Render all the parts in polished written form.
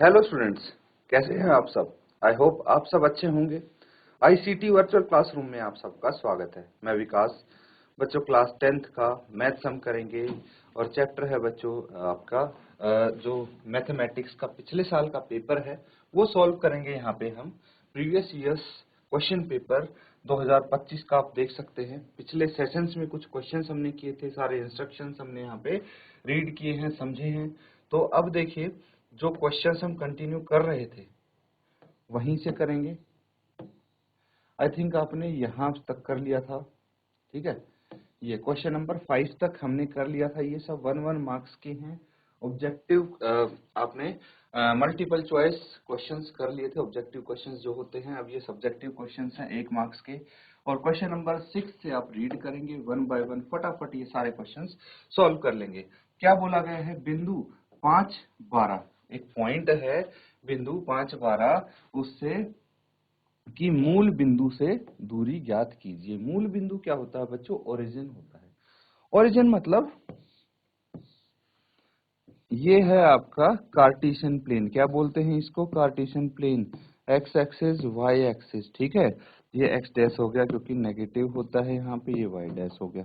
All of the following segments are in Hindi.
हेलो स्टूडेंट्स, कैसे हैं आप सब। आई होप आप सब अच्छे होंगे। आईसीटी वर्चुअल क्लासरूम में आप सबका स्वागत है। मैं विकास। बच्चों क्लास 10th का मैथ्स हम करेंगे और चैप्टर है बच्चों आपका जो मैथमेटिक्स का पिछले साल का पेपर है वो सॉल्व करेंगे। यहाँ पे हम प्रीवियस ईयर्स क्वेश्चन पेपर 2025 का आप देख सकते हैं। पिछले सेशंस में कुछ क्वेश्चंस हमने किए थे, सारे इंस्ट्रक्शंस हमने यहाँ पे रीड किए हैं, समझे हैं। तो अब देखिए, जो क्वेश्चंस हम कंटिन्यू कर रहे थे वहीं से करेंगे। आई थिंक आपने यहाँ तक कर लिया था, ठीक है। ये क्वेश्चन नंबर 5 तक हमने कर लिया था। ये सब 1-1 मार्क्स के हैं। ऑब्जेक्टिव आपने मल्टीपल चॉइस क्वेश्चंस कर लिए थे। ऑब्जेक्टिव क्वेश्चंस जो होते हैं, अब ये सब्जेक्टिव क्वेश्चंस हैं 1 मार्क्स के। और क्वेश्चन नंबर 6 से आप रीड करेंगे 1 बाय 1, फटाफट ये सारे क्वेश्चंस सॉल्व कर लेंगे। क्या बोला गया है? बिंदु 5, 12, एक पॉइंट है बिंदु 5, 12, उससे कि मूल बिंदु से दूरी ज्ञात कीजिए। मूल बिंदु क्या होता है बच्चों? ओरिजिन होता है। ओरिजिन मतलब ये है आपका कार्टेशियन प्लेन। क्या बोलते हैं इसको? Cartesian plane. X axis, Y axis, ठीक है। ये एक्स डैश हो गया क्योंकि नेगेटिव होता है यहाँ पे, ये वाई डैश हो गया।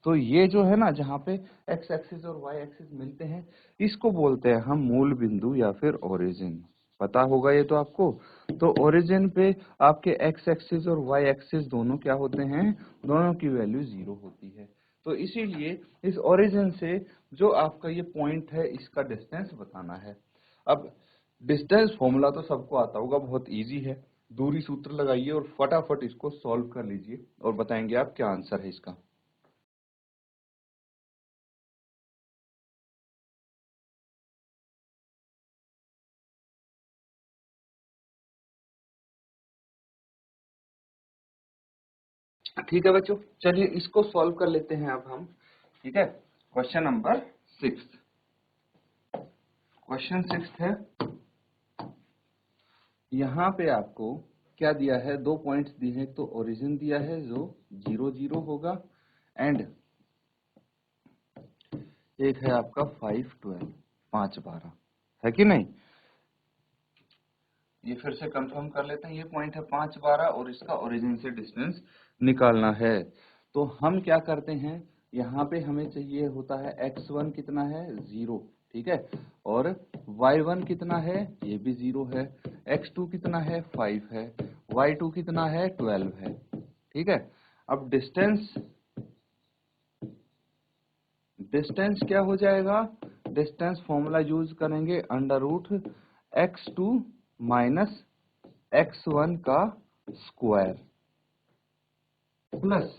तो ये जो है ना, जहाँ पे एक्स एक्सिस और वाई एक्सिस मिलते हैं, इसको बोलते हैं हम मूल बिंदु या फिर ओरिजिन। पता होगा ये तो आपको। तो ओरिजिन पे आपके एक्स एक्सिस और वाई एक्सिस दोनों क्या होते हैं? दोनों की वैल्यू 0 होती है। तो इसीलिए इस ओरिजिन से जो आपका ये पॉइंट है, इसका डिस्टेंस बताना है। अब डिस्टेंस फॉर्मूला तो सबको आता होगा, बहुत इजी है। दूरी सूत्र लगाइए और फटाफट इसको सॉल्व कर लीजिए और बताएंगे आप क्या आंसर है इसका। ठीक है बच्चों, चलिए इसको सॉल्व कर लेते हैं अब हम। ठीक है, क्वेश्चन नंबर 6। क्वेश्चन 6 है, यहाँ पे आपको क्या दिया है? 2 पॉइंट्स दिए हैं। तो ओरिजिन दिया है जो 0, 0 होगा, एंड एक है आपका 5, 12, 5, 12, है कि नहीं? ये फिर से कंफर्म कर लेते हैं। ये पॉइंट है 5, 12 और इसका ओरिजिन से डिस्टेंस निकालना है। तो हम क्या करते हैं, यहाँ पे हमें चाहिए होता है x1 कितना है? 0, ठीक है। और y1 कितना है? ये भी 0 है। x2 कितना है? 5 है। y2 कितना है? 12 है, ठीक है। अब डिस्टेंस डिस्टेंस क्या हो जाएगा? डिस्टेंस फॉर्मूला यूज करेंगे √x2 माइनस x1 का square plus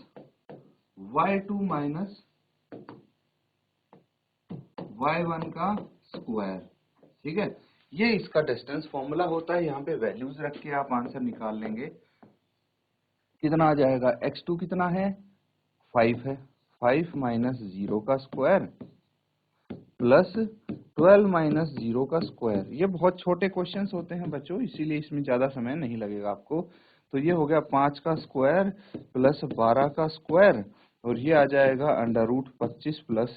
y2 minus y1 का स्क्वायर, ठीक है। ये इसका डिस्टेंस फॉर्मूला होता है। यहाँ पे वैल्यूज रख के आप आंसर निकाल लेंगे। कितना आ जाएगा? x2 कितना है? 5 है। 5 माइनस 0 का स्क्वायर प्लस 12 माइनस 0 का स्क्वायर। ये बहुत छोटे क्वेश्चंस होते हैं बच्चों, इसीलिए इसमें ज्यादा समय नहीं लगेगा आपको। तो ये हो गया 5 का स्क्वायर प्लस 12 का स्क्वायर, और ये आ जाएगा √25 प्लस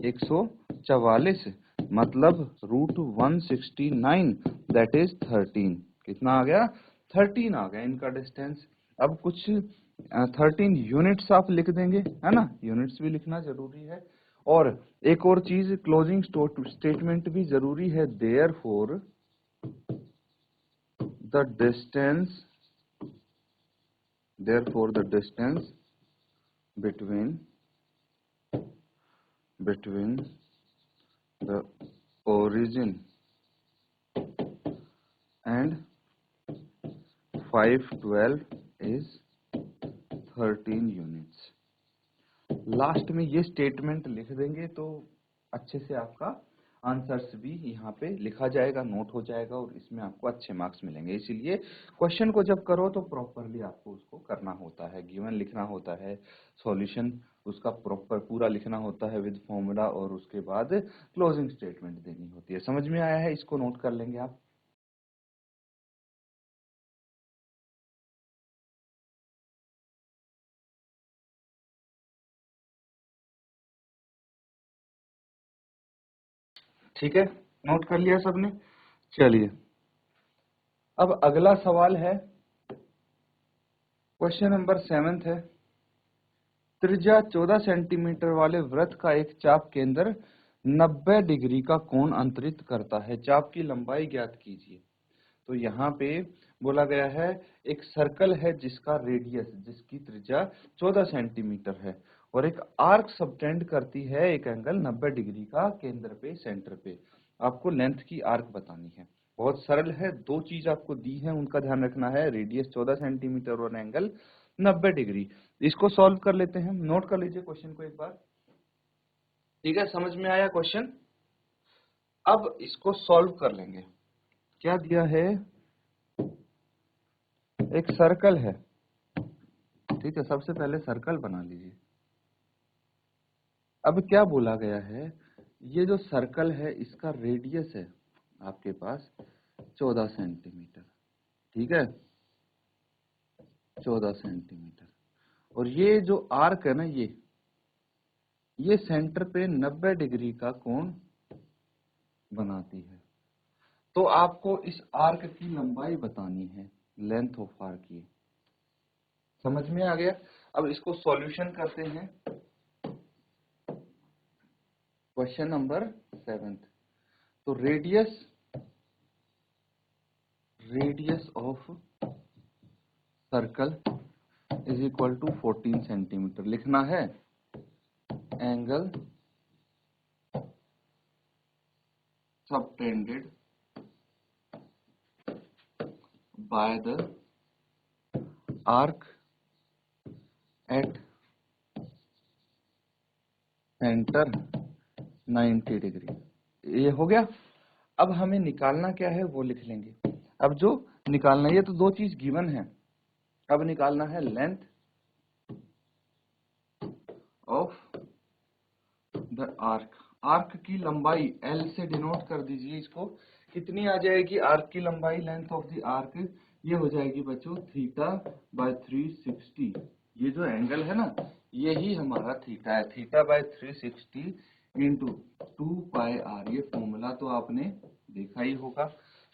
144, मतलब √169, दैट इज 13। कितना आ गया? 13 आ गया इनका डिस्टेंस। अब कुछ 13 यूनिट्स आप लिख देंगे, है ना। यूनिट्स भी लिखना जरूरी है। और एक और चीज, क्लोजिंग स्टेटमेंट भी जरूरी है। Therefore the distance the distance between the origin and 512 is 13 units. Last में ये स्टेटमेंट लिख देंगे तो अच्छे से आपका आंसर्स भी यहाँ पे लिखा जाएगा, नोट हो जाएगा, और इसमें आपको अच्छे मार्क्स मिलेंगे। इसीलिए क्वेश्चन को जब करो तो प्रॉपरली आपको उसको करना होता है। गिवन लिखना होता है, सॉल्यूशन उसका प्रॉपर पूरा लिखना होता है विद फॉर्मूला, और उसके बाद क्लोजिंग स्टेटमेंट देनी होती है। समझ में आया है? इसको नोट कर लेंगे आप। ठीक है, नोट कर लिया सबने। चलिए अब अगला सवाल है, क्वेश्चन नंबर 7 है। त्रिज्या 14 सेंटीमीटर वाले वृत्त का एक चाप केंद्र 90 डिग्री का कोण अंतरित करता है, चाप की लंबाई ज्ञात कीजिए। तो यहाँ पे बोला गया है एक सर्कल है जिसका रेडियस, जिसकी त्रिज्या 14 सेंटीमीटर है और एक आर्क सबटेंड करती है एक एंगल 90 डिग्री का केंद्र पे, सेंटर पे। आपको लेंथ की आर्क बतानी है। बहुत सरल है, दो चीज आपको दी है उनका ध्यान रखना है, रेडियस 14 सेंटीमीटर और एंगल 90 डिग्री। इसको सॉल्व कर लेते हैं, नोट कर लीजिए क्वेश्चन को एक बार। ठीक है, समझ में आया क्वेश्चन? अब इसको सॉल्व कर लेंगे। क्या दिया है, एक सर्कल है, ठीक है, सबसे पहले सर्कल बना लीजिए। अब क्या बोला गया है, ये जो सर्कल है इसका रेडियस है आपके पास 14 सेंटीमीटर, ठीक है, 14 सेंटीमीटर। और ये जो आर्क है ना, ये सेंटर पे 90 डिग्री का कोण बनाती है। तो आपको इस आर्क की लंबाई बतानी है, लेंथ ऑफ आर्क। ये समझ में आ गया? अब इसको सॉल्यूशन करते हैं। क्वेश्चन नंबर 7, तो radius of circle is equal to 14 centimetre लिखना है। Angle subtended by the arc at centre 90 degree. ये हो गया। अब हमें निकालना क्या है वो लिख लेंगे। अब जो निकालना, ये तो दो चीज गिवन है, अब निकालना है length of the arc. Arc की लंबाई L से डिनोट कर दीजिए इसको। कितनी आ जाएगी आर्क की लंबाई, लेंथ ऑफ द आर्क? ये हो जाएगी बच्चों थीटा बाय 360। ये जो एंगल है ना, यही हमारा थीटा है, थीटा बाय 360 इंटू 2πr। ये फॉर्मूला तो आपने देखा ही होगा।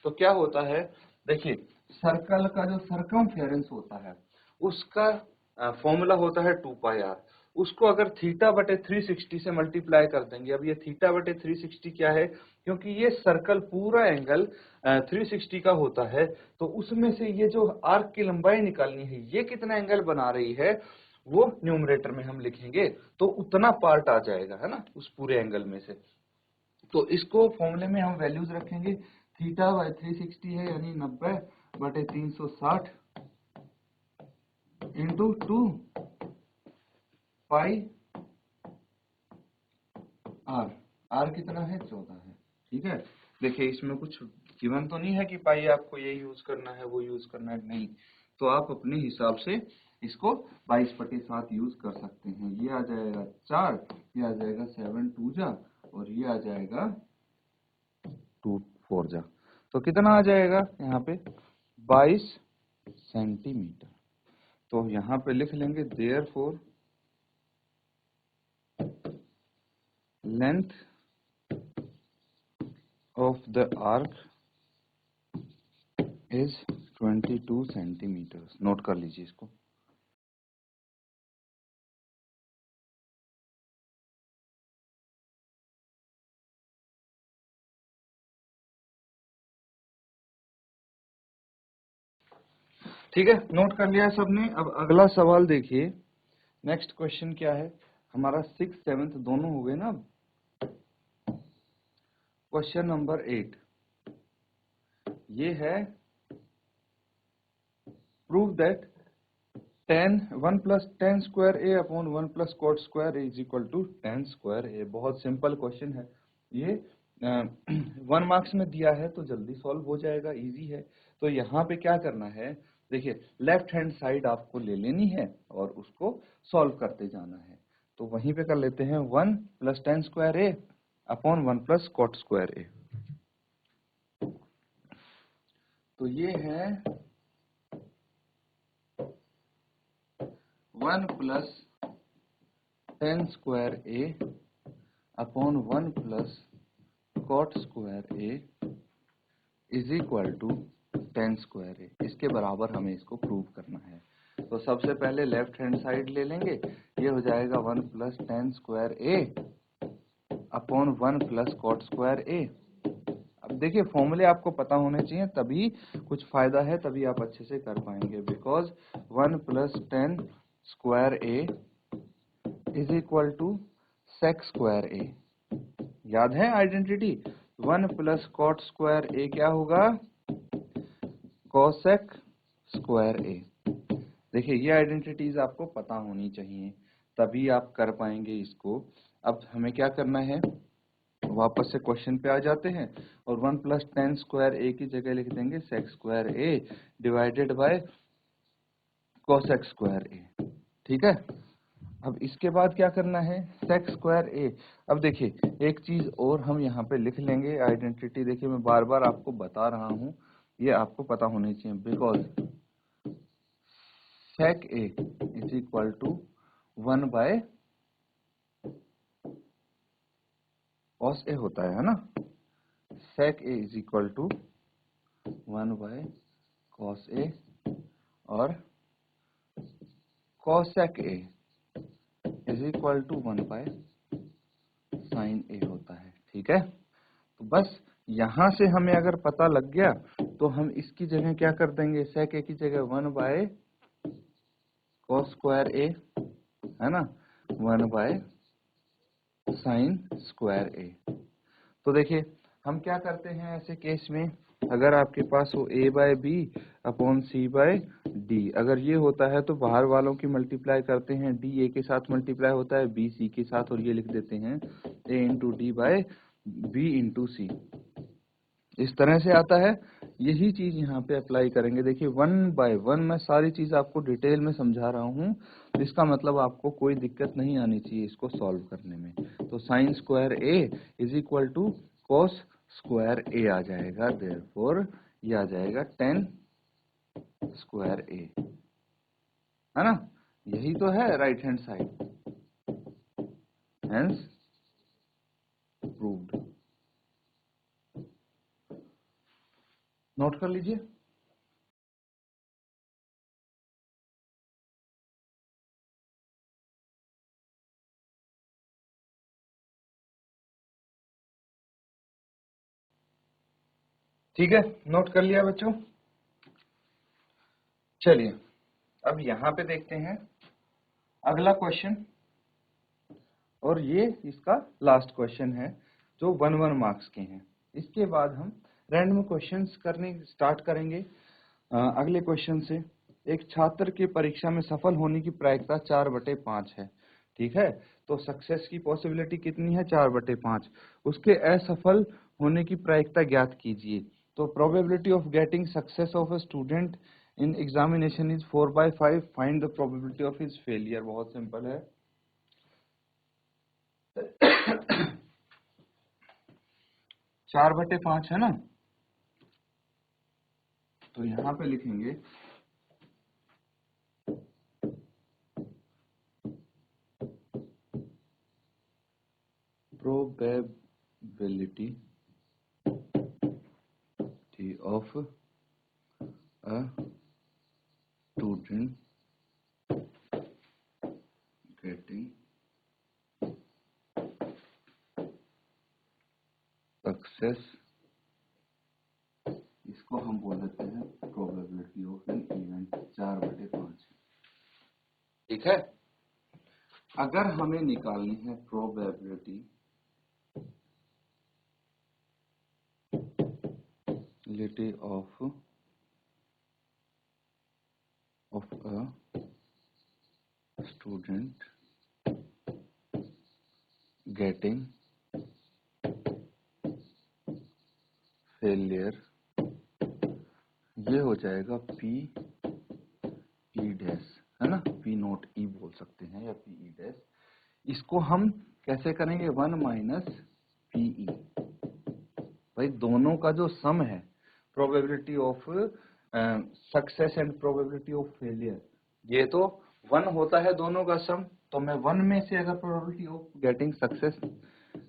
तो क्या होता है, देखिए सर्कल का जो सर्कमफेरेंस होता है उसका फॉर्मूला होता है 2πr। उसको अगर थीटा बटे 360 से मल्टीप्लाई कर देंगे। अब ये थीटा बटे 360 क्या है, क्योंकि ये सर्कल पूरा एंगल 360 का होता है, तो उसमें से ये जो आर्क की लंबाई निकालनी है, ये कितना एंगल बना रही है, वो न्यूमरेटर में हम लिखेंगे तो उतना पार्ट आ जाएगा, है ना, उस पूरे एंगल में से। तो इसको फॉर्मूले में हम वैल्यूज रखेंगे। थीटा बाय 360 है यानी 90 बटे 360 इंटू 2 पाई आर कितना है, 14 है। ठीक है, देखिए इसमें कुछ गिवन तो नहीं है कि पाई आपको ये यूज करना है वो यूज करना है, नहीं। तो आप अपने हिसाब से इसको 22/7 यूज कर सकते हैं। ये आ जाएगा 4, ये आ जाएगा 7 2 जा, और ये आ जाएगा 2 4 जा। तो कितना आ जाएगा यहाँ पे 22 सेंटीमीटर। तो यहाँ पे लिख लेंगे therefore length of the arc is 22 centimetre. Note कर लीजिए इसको। ठीक है, नोट कर लिया सबने। अब अगला सवाल देखिए, नेक्स्ट क्वेश्चन क्या है हमारा, 6 7 दोनों हो गए ना। क्वेश्चन नंबर 8 ये है, prove that 1 plus 10 square A upon 1 plus cot square A is equal to 10 square A. बहुत सिंपल क्वेश्चन है ये, 1 मार्क्स में दिया है तो जल्दी सॉल्व हो जाएगा, इजी है। तो यहाँ पे क्या करना है, देखिए लेफ्ट हैंड साइड आपको ले लेनी है और उसको सॉल्व करते जाना है। तो वहीं पे कर लेते हैं 1 plus 10 square A upon 1 plus cot square A. तो ये है 1 plus 10 square A upon 1 plus cot square A is equal to 10 square A, इसके बराबर हमें इसको प्रूव करना है। तो सबसे पहले लेफ्ट हैंड साइड ले लेंगे, ये हो जाएगा 1 plus 10 square A upon 1 plus cot square ए। अब देखिए फॉर्मूले आपको पता होने चाहिए, तभी कुछ फायदा है, तभी आप अच्छे से कर पाएंगे। Because 1 plus 10 square A is equal to sec square A. याद है identity, 1 plus cot square A क्या होगा, कोसेक स्क्वायर ए। देखिए ये आइडेंटिटीज आपको पता होनी चाहिए, तभी आप कर पाएंगे इसको। अब हमें क्या करना है, वापस से क्वेश्चन पे आ जाते हैं और 1 प्लस 10 स्क्वायर ए की जगह लिख देंगे sec square A divided by cosec square A. ठीक है, अब इसके बाद क्या करना है, सेक स्क्वायर ए। अब देखिए एक चीज और हम यहाँ पे लिख लेंगे आइडेंटिटी, देखिए मैं बार बार आपको बता रहा हूँ, ये आपको पता होनी चाहिए। Because sec A is equal to 1 by cos A होता है ना, sec A is equal to 1 by cos A और cosec A is equal to 1 by sine A होता है। ठीक है, तो बस यहां से हमें अगर पता लग गया तो हम इसकी जगह क्या कर देंगे, सेक ए की जगह 1 बाय कॉस स्क्वायर ए है ना, 1 बाय साइन स्क्वायर ए। तो देखिए हम क्या करते हैं ऐसे केस में, अगर आपके पास हो a by B upon C by D, अगर ये होता है तो बाहर वालों की मल्टीप्लाई करते हैं, d a के साथ मल्टीप्लाई होता है b c के साथ, और ये लिख देते हैं a into D by B into C. इस तरह से आता है, यही चीज यहाँ पे अप्लाई करेंगे। देखिए 1 बाय 1 मैं सारी चीज आपको डिटेल में समझा रहा हूँ, इसका मतलब आपको कोई दिक्कत नहीं आनी चाहिए इसको सॉल्व करने में। तो sine square A is equal to cos square A आ जाएगा, देयरफॉर ये आ जाएगा 10 स्क्वायर ए, है ना, यही तो है right hand side, hence proved. Note कर लीजिए। ठीक है, नोट कर लिया बच्चों। चलिए अब यहाँ पे देखते हैं अगला क्वेश्चन, और ये इसका लास्ट क्वेश्चन है जो 1 मार्क्स के हैं। इसके बाद हम रैंडम क्वेश्चंस करने स्टार्ट करेंगे अगले क्वेश्चन से। एक छात्र की परीक्षा में सफल होने की प्रायिकता 4/5 है। ठीक है, तो सक्सेस की पॉसिबिलिटी कितनी है, 4/5। उसके असफल होने की प्रायिकता ज्ञात कीजिए। तो probability of getting success of a student in examination is 4/5, find the probability of his failure. बहुत सिंपल है। 4/5 है ना, तो यहां पे लिखेंगे probability of a student getting success, इसको हम बोल देते हैं प्रोबेबिलिटी ऑफ एन इवेंट, 4/5। ठीक है, अगर हमें निकालनी है probability of a student getting failure, ये हो जाएगा पी ई डैश, है ना, पी नोट ई बोल सकते हैं या पी ई डैश। इसको हम कैसे करेंगे, 1 माइनस पी ई। भाई दोनों का जो सम है, probability of success and probability of failure, ये तो 1 होता है दोनों का सम। तो मैं 1 में से अगर प्रोबेबिलिटी ऑफ गेटिंग सक्सेस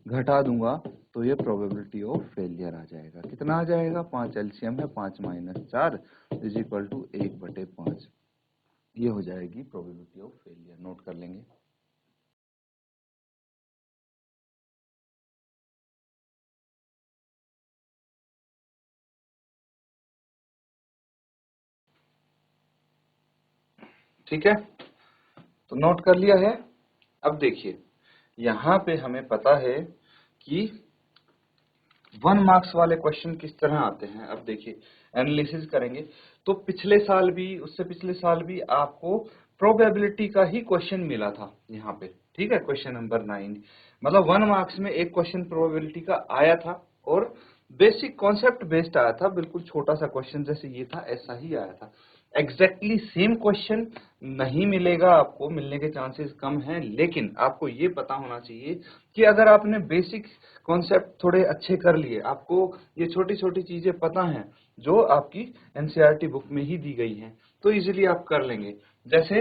घटा दूंगा तो ये प्रोबेबिलिटी ऑफ फेलियर आ जाएगा। कितना आ जाएगा? 5 एलसीएम है, 5 - 4 इज इक्वल टू 1/5। ये हो जाएगी प्रोबेबिलिटी ऑफ फेलियर। नोट कर लेंगे। ठीक है, तो नोट कर लिया है। अब देखिए यहाँ पे हमें पता है कि 1 मार्क्स वाले क्वेश्चन किस तरह आते हैं। अब देखिए एनालिसिस करेंगे तो पिछले साल भी, उससे पिछले साल भी आपको प्रोबेबिलिटी का ही क्वेश्चन मिला था यहाँ पे। ठीक है, क्वेश्चन नंबर 9 मतलब 1 मार्क्स में एक क्वेश्चन प्रोबेबिलिटी का आया था और बेसिक कॉन्सेप्ट बेस्ड आया था। बिल्कुल छोटा सा क्वेश्चन जैसे ये था, ऐसा ही आया था। एग्जैक्टली सेम क्वेश्चन नहीं मिलेगा, आपको मिलने के चांसेस कम हैं, लेकिन आपको ये पता होना चाहिए कि अगर आपने बेसिक कॉन्सेप्ट थोड़े अच्छे कर लिए, आपको ये छोटी छोटी चीजें पता हैं जो आपकी एनसीईआरटी बुक में ही दी गई हैं, तो इजीली आप कर लेंगे। जैसे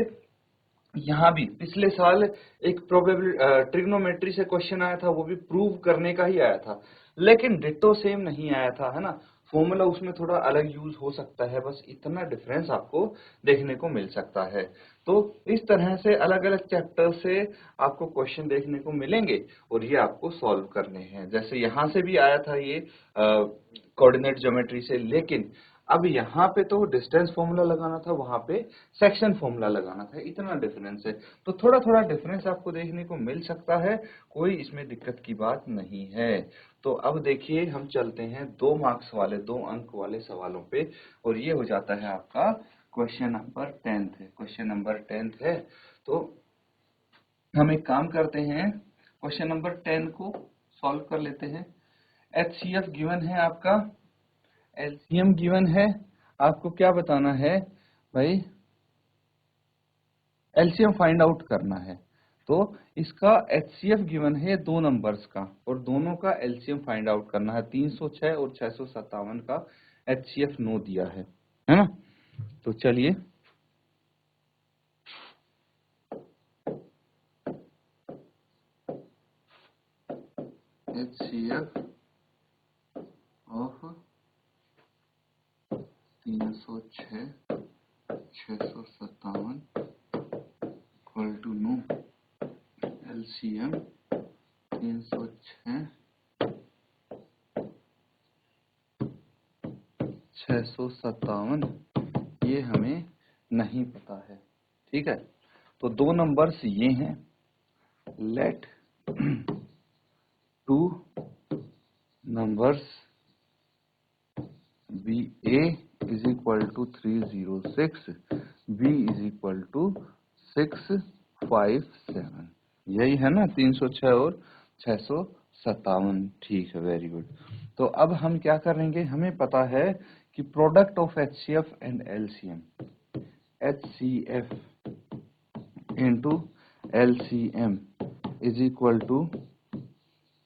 यहाँ भी पिछले साल एक प्रोबेबिलिटी ट्रिग्नोमेट्री से क्वेश्चन आया था, वो भी प्रूव करने का ही आया था, लेकिन डिट्टो सेम नहीं आया था, है ना। फॉर्मूला उसमें थोड़ा अलग यूज हो सकता है, बस इतना डिफरेंस आपको देखने को मिल सकता है। तो इस तरह से अलग अलग चैप्टर से आपको क्वेश्चन देखने को मिलेंगे और ये आपको सॉल्व करने हैं। जैसे यहाँ से भी आया था ये कोऑर्डिनेट ज्योमेट्री से, लेकिन अब यहाँ पे तो डिस्टेंस फॉर्मूला लगाना था, वहां पे सेक्शन फॉर्मूला लगाना था, इतना डिफरेंस है। तो थोड़ा थोड़ा डिफरेंस आपको देखने को मिल सकता है, कोई इसमें दिक्कत की बात नहीं है। तो अब देखिए हम चलते हैं 2 मार्क्स वाले, 2 अंक वाले सवालों पे, और ये हो जाता है आपका क्वेश्चन नंबर 10 है। क्वेश्चन नंबर 10 है, तो हम एक काम करते हैं, क्वेश्चन नंबर 10 को सॉल्व कर लेते हैं। एचसीएफ गिवन है आपका, एलसीएम गिवन है, आपको क्या बताना है भाई? एलसीएम फाइंड आउट करना है। तो इसका एचसीएफ गिवन है 2 नंबर्स का, और दोनों का एलसीएम फाइंड आउट करना है। 306 और 657 का एचसीएफ नो दिया है ना। तो चलिए HCF of 306 657 equal to no LCM 306 657, ये हमें नहीं पता है। ठीक है, तो 2 नंबर्स ये हैं। Let 2 numbers be A is equal to 306, B is equal to 657। यही है ना, 306 और 657। ठीक है, वेरी गुड। तो अब हम क्या करेंगे, हमें पता है कि product of HCF and LCM, HCF into LCM is equal to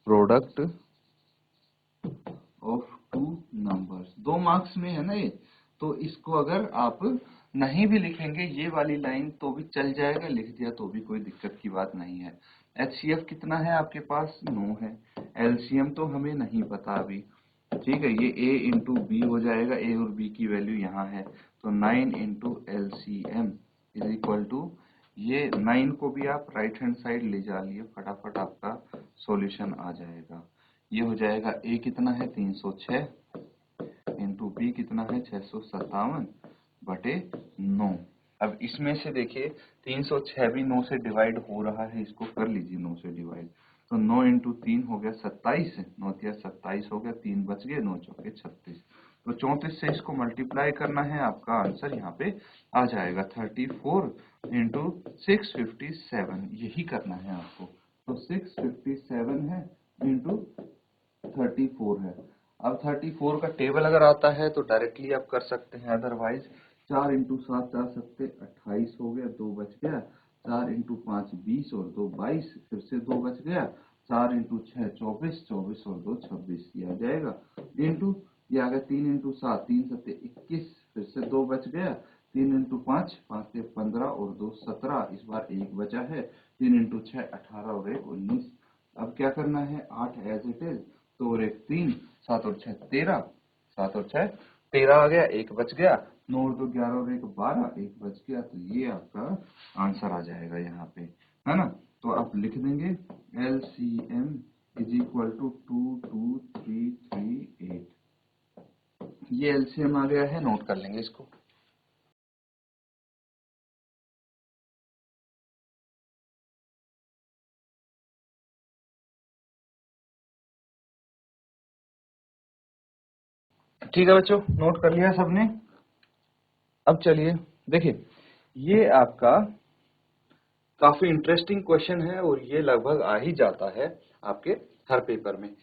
product of 2 numbers. 2 marks में है ना ये, तो इसको अगर आप नहीं भी लिखेंगे ये वाली लाइन तो भी चल जाएगा, लिख दिया तो भी कोई दिक्कत की बात नहीं है। एचसीएफ कितना है आपके पास? 9 है। एलसीएम तो हमें नहीं पता अभी। ठीक है, ये a इंटू बी हो जाएगा, a और b की वैल्यू यहाँ है, तो 9 into LCM is equal to, ये 9 को भी आप राइट हैंड साइड ले जा लिए, फटाफट आपका सॉल्यूशन आ जाएगा। ये हो जाएगा a कितना है? 306 इंटू बी कितना है? 657 बटे 9। अब इसमें से देखिए 306 भी 9 से डिवाइड हो रहा है, इसको कर लीजिए 9 से डिवाइड, तो 9 इंटू 3 हो गया 27, 9 तिया 27 हो गया, 3 बच गए, 9 चौके 36। तो 34 से इसको मल्टीप्लाई करना है, आपका आंसर यहाँ पे आ जाएगा 34 इंटू 657, यही करना है आपको। तो 657 है इंटू 34 है। अब 34 का टेबल अगर आता है तो डायरेक्टली आप कर सकते हैं, अदरवाइज 4 इंटू 7 4 सत्ते 28 हो गया, 2 बच गया, 4 इंटू 5 20 और 2 22, फिर से 2 बच गया, 4 इंटू 6 24, 24 और 2 26, ये आ जाएगा। इंटू ये आ गया 3 इंटू 7 3 सत्ते 21, फिर से 2 बच गया, 3 इंटू 5 5 से 15 और 2 17, इस बार 1 बचा है, 3 इंटू 6 18 और 1 19, अब क्या करना है, 8 एज इट इज, तो और एक 3, 7 और 6 13, 7 और 6 13 आ गया, एक बच गया, 9 और 2 11 और 1 12, एक बच गया, तो ये आपका आंसर आ जाएगा यहाँ पे, है ना। तो आप लिख देंगे LCM इज इक्वल टू 22338, ये LCM आ गया है, नोट कर लेंगे इसको। ठीक है बच्चों, नोट कर लिया सबने। अब चलिए देखिए, ये आपका काफी इंटरेस्टिंग क्वेश्चन है और ये लगभग आ ही जाता है आपके हर पेपर में।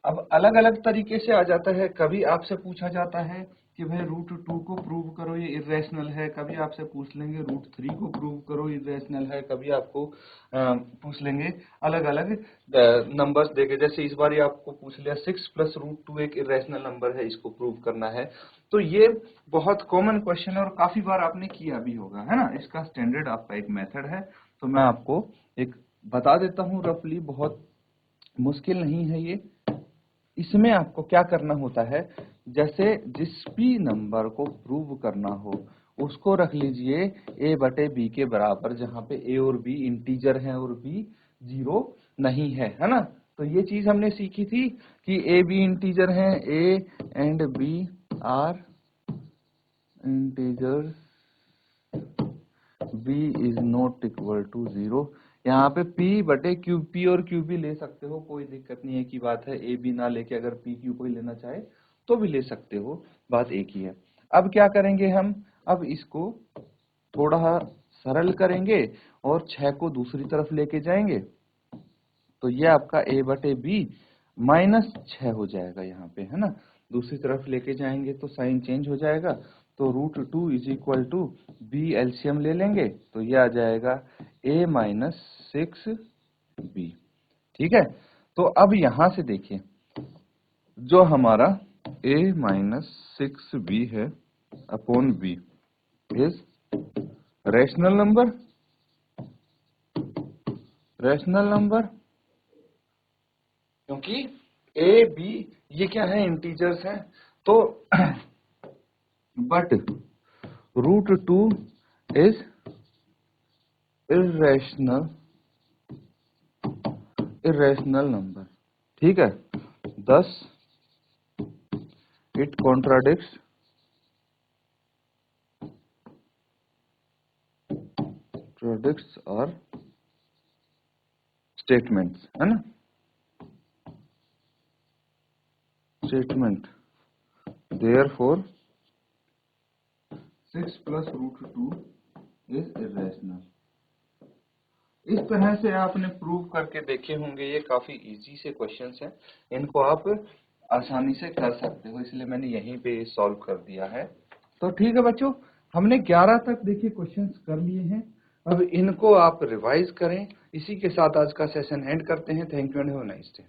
अब अलग अलग तरीके से आ जाता है, कभी आपसे पूछा जाता है कि भाई √2 को प्रूव करो ये इरेशनल है, कभी आपसे पूछ लेंगे √3 को प्रूव करो इरेशनल है, कभी आपको पूछ लेंगे अलग अलग नंबर्स देके, जैसे इस बार ही आपको पूछ लिया 6 + √2 एक इरेशनल नंबर है, इसको प्रूव करना है। तो ये बहुत कॉमन क्वेश्चन है और काफी बार आपने किया भी होगा, है ना। इसका स्टैंडर्ड आपका एक मेथड है, तो मैं आपको एक बता देता हूँ रफली, बहुत मुश्किल नहीं है ये। इसमें आपको क्या करना होता है, जैसे जिस भी नंबर को प्रूव करना हो उसको रख लीजिए a/b के बराबर, जहां पे a और b इंटीजर हैं और b 0 नहीं है ना। तो ये चीज हमने सीखी थी कि a b इंटीजर हैं, a and b are integers, b is not equal to 0। यहाँ पे p/q, p और q भी ले सकते हो, कोई दिक्कत नहीं है की बात है। a b ना लेके अगर p q कोई लेना चाहे तो भी ले सकते हो, बात एक ही है। अब क्या करेंगे हम, अब इसको थोड़ा सरल करेंगे और 6 को दूसरी तरफ लेके जाएंगे, तो ये आपका a/b -6 हो जाएगा यहाँ पे, है ना। दूसरी तरफ लेके जाएंगे तो साइन चेंज हो जाएगा, तो √2 is equal to b, LCM ले लेंगे तो ये आ जाएगा a - 6b। ठीक है, तो अब यहां से देखिए, जो हमारा a - 6b है upon b is rational number, rational number, क्योंकि ए बी ये क्या है, इंटीजर्स हैं। तो but √2 is irrational, irrational number. ठीक है, thus इट कॉन्ट्राडिक्ट्स और स्टेटमेंट्स, है ना, स्टेटमेंट, देयरफॉर 6 + √2 इज इरेशनल। इस तरह से आपने प्रूव करके देखे होंगे, ये काफी इजी से क्वेश्चंस हैं, इनको आप आसानी से कर सकते हो, इसलिए मैंने यहीं पे सॉल्व कर दिया है। तो ठीक है बच्चों, हमने 11 तक देखिए क्वेश्चंस कर लिए हैं, अब इनको आप रिवाइज करें। इसी के साथ आज का सेशन एंड करते हैं। Thank you and have a nice day.